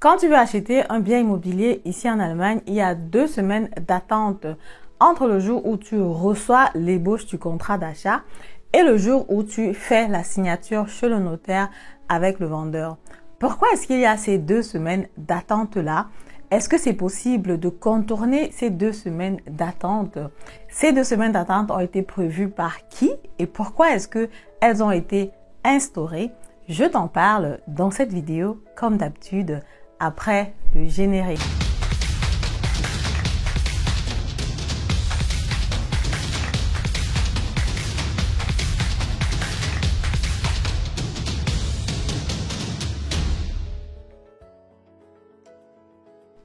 Quand tu veux acheter un bien immobilier ici en Allemagne, il y a 2 semaines d'attente entre le jour où tu reçois l'ébauche du contrat d'achat et le jour où tu fais la signature chez le notaire avec le vendeur. Pourquoi est-ce qu'il y a ces 2 semaines d'attente-là? Est-ce que c'est possible de contourner ces 2 semaines d'attente? Ces 2 semaines d'attente ont été prévues par qui et pourquoi est-ce qu'elles ont été instaurées? Je t'en parle dans cette vidéo, comme d'habitude, après le générique.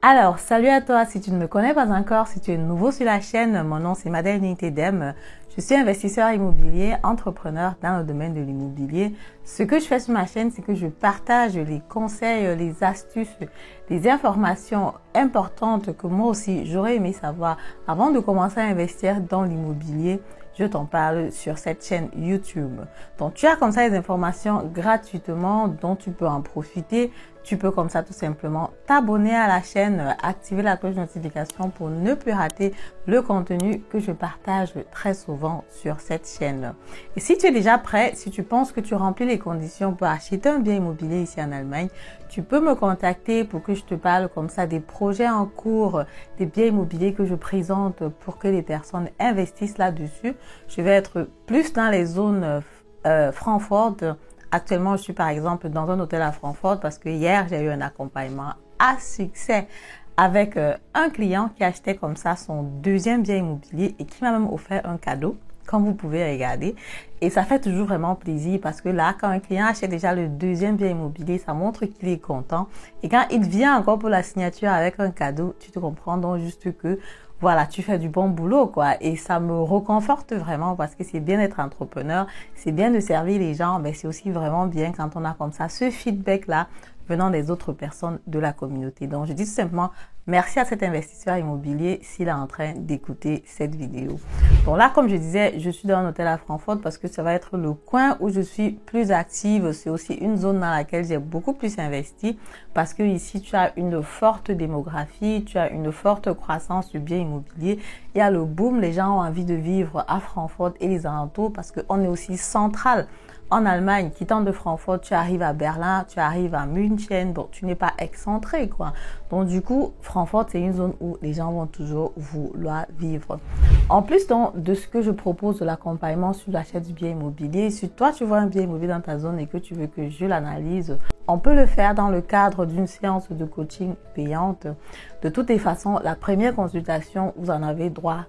Alors, salut à toi, si tu ne me connais pas encore, si tu es nouveau sur la chaîne, mon nom c'est Madeleine Nitedem. Je suis investisseur immobilier, entrepreneur dans le domaine de l'immobilier. Ce que je fais sur ma chaîne, c'est que je partage les conseils, les astuces, les informations importantes que moi aussi j'aurais aimé savoir avant de commencer à investir dans l'immobilier. Je t'en parle sur cette chaîne YouTube. Donc, tu as comme ça les informations gratuitement dont tu peux en profiter. Tu peux comme ça tout simplement t'abonner à la chaîne, activer la cloche de notification pour ne plus rater le contenu que je partage très souvent sur cette chaîne. Et si tu es déjà prêt, si tu penses que tu remplis les conditions pour acheter un bien immobilier ici en Allemagne, tu peux me contacter pour que je te parle comme ça des projets en cours, des biens immobiliers que je présente pour que les personnes investissent là-dessus. Je vais être plus dans les zones Francfort. Actuellement, je suis par exemple dans un hôtel à Francfort parce que hier, j'ai eu un accompagnement à succès avec un client qui achetait comme ça son deuxième bien immobilier et qui m'a même offert un cadeau, comme vous pouvez regarder. Et ça fait toujours vraiment plaisir parce que là, quand un client achète déjà le deuxième bien immobilier, ça montre qu'il est content. Et quand il vient encore pour la signature avec un cadeau, tu te comprends donc juste que voilà, tu fais du bon boulot, quoi. Et ça me reconforte vraiment parce que c'est bien d'être entrepreneur, c'est bien de servir les gens, mais c'est aussi vraiment bien quand on a comme ça ce feedback-là venant des autres personnes de la communauté. Donc, je dis tout simplement merci à cet investisseur immobilier s'il est en train d'écouter cette vidéo. Donc là, comme je disais, je suis dans un hôtel à Francfort parce que ça va être le coin où je suis plus active. C'est aussi une zone dans laquelle j'ai beaucoup plus investi parce que ici, tu as une forte démographie, tu as une forte croissance du bien immobilier. Il y a le boom, les gens ont envie de vivre à Francfort et les alentours parce qu'on est aussi central. En Allemagne, quittant de Francfort, tu arrives à Berlin, tu arrives à München, donc tu n'es pas excentré, quoi. Donc du coup, Francfort, c'est une zone où les gens vont toujours vouloir vivre. En plus donc, de ce que je propose de l'accompagnement sur l'achat du bien immobilier, si toi tu vois un bien immobilier dans ta zone et que tu veux que je l'analyse, on peut le faire dans le cadre d'une séance de coaching payante. De toutes les façons, la première consultation, vous en avez droit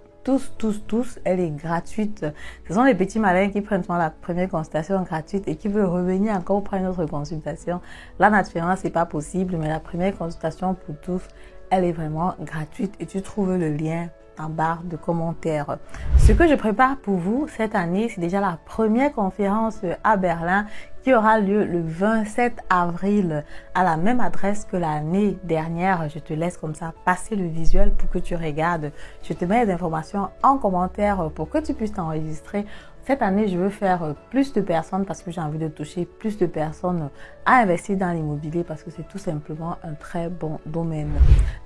tous, elle est gratuite. Ce sont les petits malins qui prennent souvent la première consultation gratuite et qui veulent revenir encore pour une autre consultation. Là, naturellement, c'est pas possible, mais la première consultation pour tous, elle est vraiment gratuite et tu trouves le lien en barre de commentaires. Ce que je prépare pour vous cette année, c'est déjà la première conférence à Berlin qui aura lieu le 27 avril à la même adresse que l'année dernière. Je te laisse comme ça passer le visuel pour que tu regardes. Je te mets les informations en commentaire pour que tu puisses t'enregistrer. Cette année, je veux faire plus de personnes parce que j'ai envie de toucher plus de personnes à investir dans l'immobilier parce que c'est tout simplement un très bon domaine.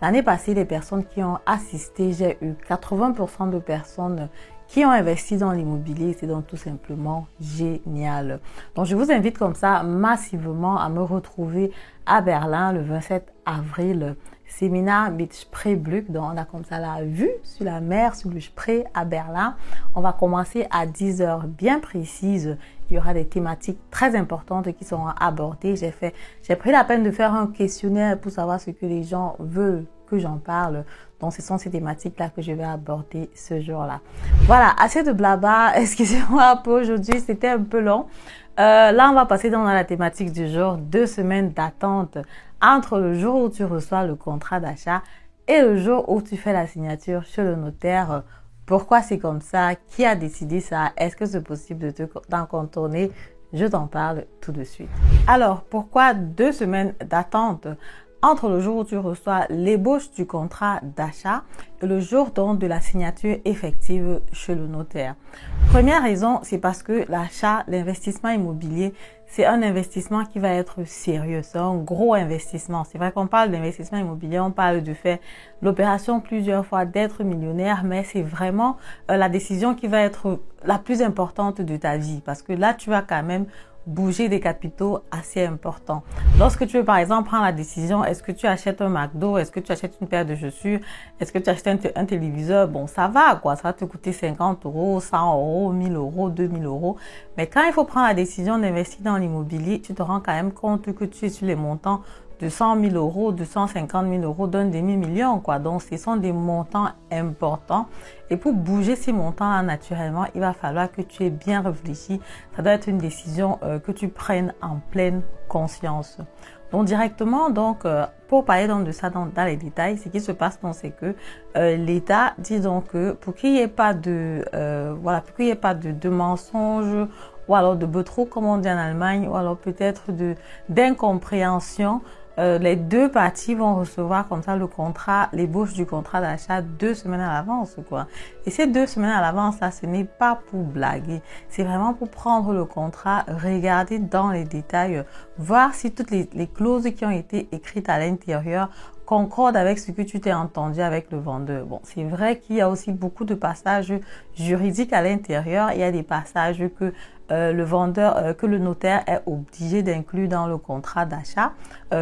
L'année passée, les personnes qui ont assisté, j'ai eu 80% de personnes qui ont investi dans l'immobilier. C'est donc tout simplement génial. Donc, je vous invite comme ça massivement à me retrouver à Berlin le 27 avril. Séminaire mit Spreebrück, donc on a comme ça la vue sur la mer, sur le Spree à Berlin. On va commencer à 10 heures bien précises. Il y aura des thématiques très importantes qui seront abordées. J'ai pris la peine de faire un questionnaire pour savoir ce que les gens veulent que j'en parle. Donc, ce sont ces thématiques-là que je vais aborder ce jour-là. Voilà, assez de blabla. Excusez-moi pour aujourd'hui, c'était un peu long. Là, on va passer dans la thématique du jour. 2 semaines d'attente entre le jour où tu reçois le contrat d'achat et le jour où tu fais la signature chez le notaire. Pourquoi c'est comme ça? Qui a décidé ça? Est-ce que c'est possible d'en contourner? Je t'en parle tout de suite. Alors, pourquoi 2 semaines d'attente entre le jour où tu reçois l'ébauche du contrat d'achat et le jour donc de la signature effective chez le notaire? Première raison, c'est parce que l'achat, l'investissement immobilier, c'est un investissement qui va être sérieux. C'est un gros investissement. C'est vrai qu'on parle d'investissement immobilier, on parle de faire l'opération plusieurs fois, d'être millionnaire, mais c'est vraiment la décision qui va être la plus importante de ta vie parce que là, tu vas quand même bouger des capitaux assez importants. Lorsque tu veux par exemple prendre la décision, est-ce que tu achètes un McDo, est-ce que tu achètes une paire de chaussures, est-ce que tu achètes un téléviseur, bon ça va quoi, ça va te coûter 50 euros, 100 euros, 1000 euros, 2000 euros. Mais quand il faut prendre la décision d'investir dans l'immobilier, tu te rends quand même compte que tu es sur les montants de 100 000 euros, de 150 000 euros, d'un demi-million, quoi. Donc, ce sont des montants importants. Et pour bouger ces montants-là, naturellement, il va falloir que tu aies bien réfléchi. Ça doit être une décision que tu prennes en pleine conscience. Donc, directement, pour parler donc de ça dans les détails, ce qui se passe, donc, c'est que l'État dit donc que pour qu'il n'y ait pas de, pour qu'il n'y ait pas de mensonges, ou alors de betrou, comme on dit en Allemagne, ou alors peut-être d'incompréhension, les deux parties vont recevoir comme ça le contrat, l'ébauche du contrat d'achat 2 semaines à l'avance, quoi. Et ces 2 semaines à l'avance, là, ce n'est pas pour blaguer. C'est vraiment pour prendre le contrat, regarder dans les détails, voir si toutes les clauses qui ont été écrites à l'intérieur concorde avec ce que tu t'es entendu avec le vendeur. Bon, c'est vrai qu'il y a aussi beaucoup de passages juridiques à l'intérieur. Il y a des passages que le vendeur, que le notaire est obligé d'inclure dans le contrat d'achat,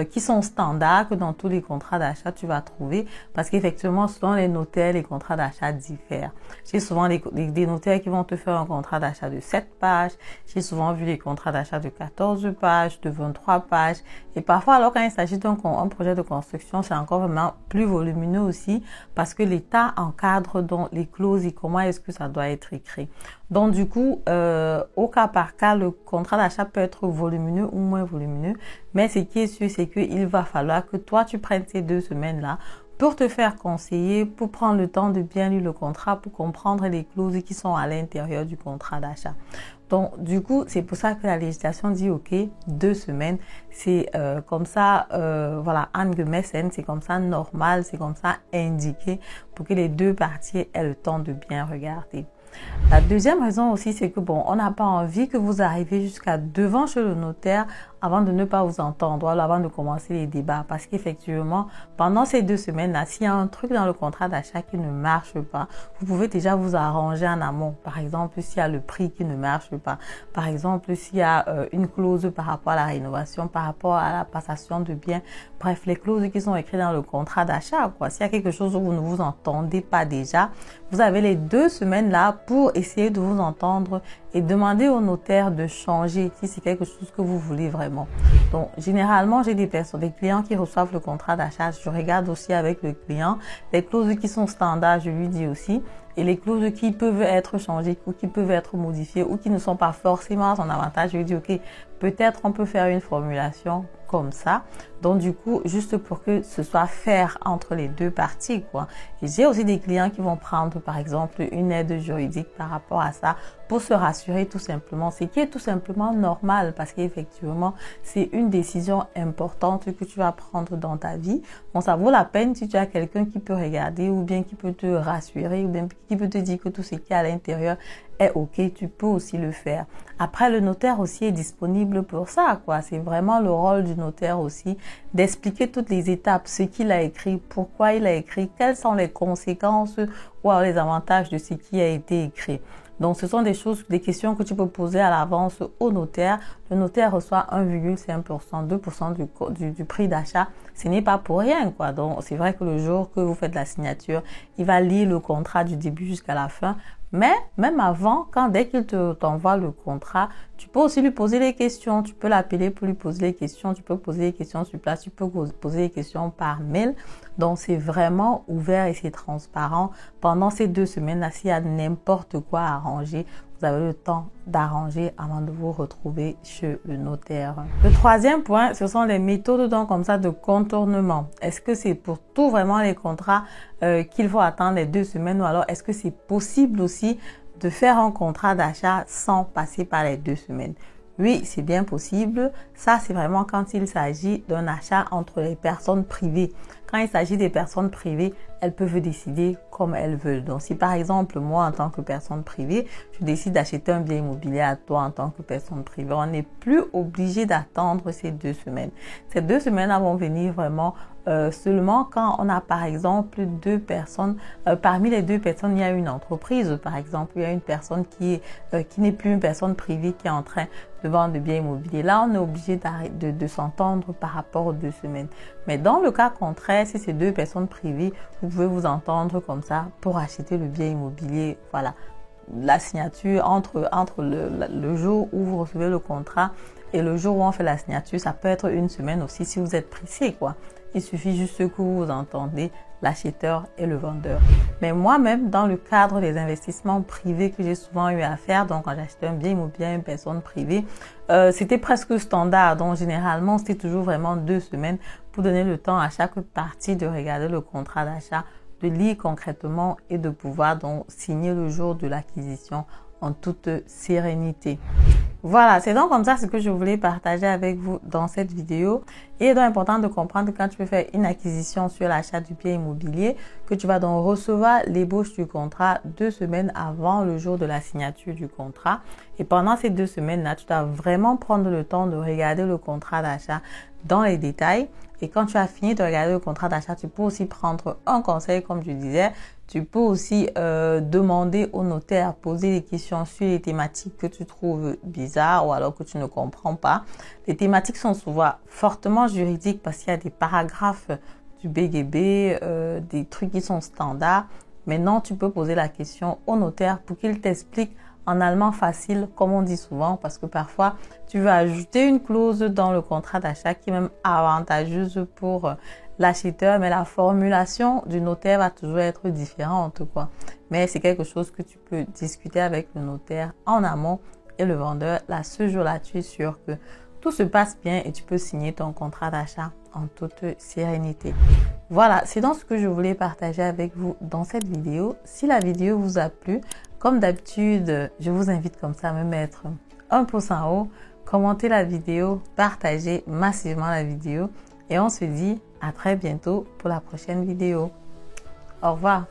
qui sont standards, que dans tous les contrats d'achat tu vas trouver, parce qu'effectivement, selon les notaires, les contrats d'achat diffèrent. J'ai souvent des notaires qui vont te faire un contrat d'achat de 7 pages. J'ai souvent vu des contrats d'achat de 14 pages, de 23 pages. Et parfois, alors quand il s'agit d'un projet de construction, c'est encore vraiment plus volumineux aussi, parce que l'État encadre donc les clauses et comment est-ce que ça doit être écrit. Donc du coup, au cas par cas, le contrat d'achat peut être volumineux ou moins volumineux. Mais ce qui est sûr, c'est qu'il va falloir que toi, tu prennes ces 2 semaines-là pour te faire conseiller, pour prendre le temps de bien lire le contrat, pour comprendre les clauses qui sont à l'intérieur du contrat d'achat. Donc, du coup, c'est pour ça que la législation dit, OK, 2 semaines, c'est comme ça, angemessen, c'est comme ça normal, c'est comme ça indiqué pour que les deux parties aient le temps de bien regarder. La deuxième raison aussi, c'est que on n'a pas envie que vous arriviez jusqu'à devant chez le notaire avant de ne pas vous entendre, avant de commencer les débats. Parce qu'effectivement, pendant ces 2 semaines-là, s'il y a un truc dans le contrat d'achat qui ne marche pas, vous pouvez déjà vous arranger en amont. Par exemple, s'il y a le prix qui ne marche pas. Par exemple, s'il y a une clause par rapport à la rénovation, par rapport à la passation de biens. Bref, les clauses qui sont écrites dans le contrat d'achat, quoi. S'il y a quelque chose où vous ne vous entendez pas déjà, vous avez les 2 semaines-là pour essayer de vous entendre et demander au notaire de changer si c'est quelque chose que vous voulez vraiment. Donc, généralement, j'ai des clients qui reçoivent le contrat d'achat. Je regarde aussi avec le client les clauses qui sont standards, je lui dis aussi. Et les clauses qui peuvent être changées ou qui peuvent être modifiées ou qui ne sont pas forcément à son avantage, je lui dis, OK, peut-être on peut faire une formulation comme ça. Donc, du coup, juste pour que ce soit fair entre les deux parties, quoi. Et j'ai aussi des clients qui vont prendre, par exemple, une aide juridique par rapport à ça pour se rassurer tout simplement. Ce qui est tout simplement normal parce qu'effectivement, c'est une décision importante que tu vas prendre dans ta vie. Bon, ça vaut la peine si tu as quelqu'un qui peut regarder ou bien qui peut te rassurer ou bien qui peut te dire que tout ce qui est à l'intérieur est OK, tu peux aussi le faire. Après, le notaire aussi est disponible pour ça, quoi. C'est vraiment le rôle du notaire aussi d'expliquer toutes les étapes, ce qu'il a écrit, pourquoi il a écrit, quelles sont les conséquences ou alors les avantages de ce qui a été écrit. Donc, ce sont des questions que tu peux poser à l'avance au notaire. Le notaire reçoit 1,5%, 2% du prix d'achat. Ce n'est pas pour rien, quoi. Donc, c'est vrai que le jour que vous faites la signature, il va lire le contrat du début jusqu'à la fin. Mais même avant, dès qu'il t'envoie le contrat, tu peux aussi lui poser les questions. Tu peux l'appeler pour lui poser les questions. Tu peux poser les questions sur place. Tu peux poser les questions par mail. Donc, c'est vraiment ouvert et c'est transparent. Pendant ces 2 semaines-là, s'il y a n'importe quoi à arranger, vous avez le temps d'arranger avant de vous retrouver chez le notaire. Le troisième point, ce sont les méthodes donc comme ça de contournement. Est-ce que c'est pour tout vraiment les contrats qu'il faut attendre les 2 semaines ou alors est-ce que c'est possible aussi de faire un contrat d'achat sans passer par les 2 semaines? Oui, c'est bien possible. Ça, c'est vraiment quand il s'agit d'un achat entre les personnes privées. Quand il s'agit des personnes privées, elles peuvent décider comme elles veulent. Donc, si par exemple, moi, en tant que personne privée, je décide d'acheter un bien immobilier à toi en tant que personne privée, on n'est plus obligé d'attendre ces 2 semaines. Ces 2 semaines vont venir vraiment seulement quand on a par exemple 2 personnes. Parmi les 2 personnes, il y a une entreprise. Par exemple, il y a une personne qui n'est plus une personne privée qui est en train de vendre des biens immobiliers. Là, on est obligé de s'entendre par rapport aux 2 semaines. Mais dans le cas contraire, si c'est 2 personnes privées, vous pouvez vous entendre comme ça pour acheter le bien immobilier. Voilà, la signature entre le jour où vous recevez le contrat et le jour où on fait la signature, ça peut être 1 semaine aussi si vous êtes pressé, quoi. Il suffit juste que vous entendez l'acheteur et le vendeur. Mais moi-même, dans le cadre des investissements privés que j'ai souvent eu à faire, donc quand j'achetais un bien immobilier à une personne privée, c'était presque standard. Donc généralement, c'était toujours vraiment 2 semaines pour donner le temps à chaque partie de regarder le contrat d'achat, de lire concrètement et de pouvoir donc signer le jour de l'acquisition en toute sérénité. Voilà, c'est donc comme ça ce que je voulais partager avec vous dans cette vidéo. Il est donc important de comprendre que quand tu veux faire une acquisition sur l'achat du bien immobilier, que tu vas donc recevoir l'ébauche du contrat 2 semaines avant le jour de la signature du contrat. Et pendant ces 2 semaines-là, tu dois vraiment prendre le temps de regarder le contrat d'achat dans les détails. Et quand tu as fini de regarder le contrat d'achat, tu peux aussi prendre un conseil, comme je disais. Tu peux aussi demander au notaire, poser des questions sur les thématiques que tu trouves bizarres ou alors que tu ne comprends pas. Les thématiques sont souvent fortement juridiques parce qu'il y a des paragraphes du BGB, des trucs qui sont standards. Maintenant, tu peux poser la question au notaire pour qu'il t'explique en allemand facile, comme on dit souvent, parce que parfois, tu veux ajouter une clause dans le contrat d'achat qui est même avantageuse pour l'acheteur, mais la formulation du notaire va toujours être différente, quoi. Mais c'est quelque chose que tu peux discuter avec le notaire en amont et le vendeur. Là, ce jour-là, tu es sûr que tout se passe bien et tu peux signer ton contrat d'achat en toute sérénité. Voilà, c'est donc ce que je voulais partager avec vous dans cette vidéo. Si la vidéo vous a plu, comme d'habitude, je vous invite comme ça à me mettre un pouce en haut, commenter la vidéo, partager massivement la vidéo et on se dit à très bientôt pour la prochaine vidéo. Au revoir.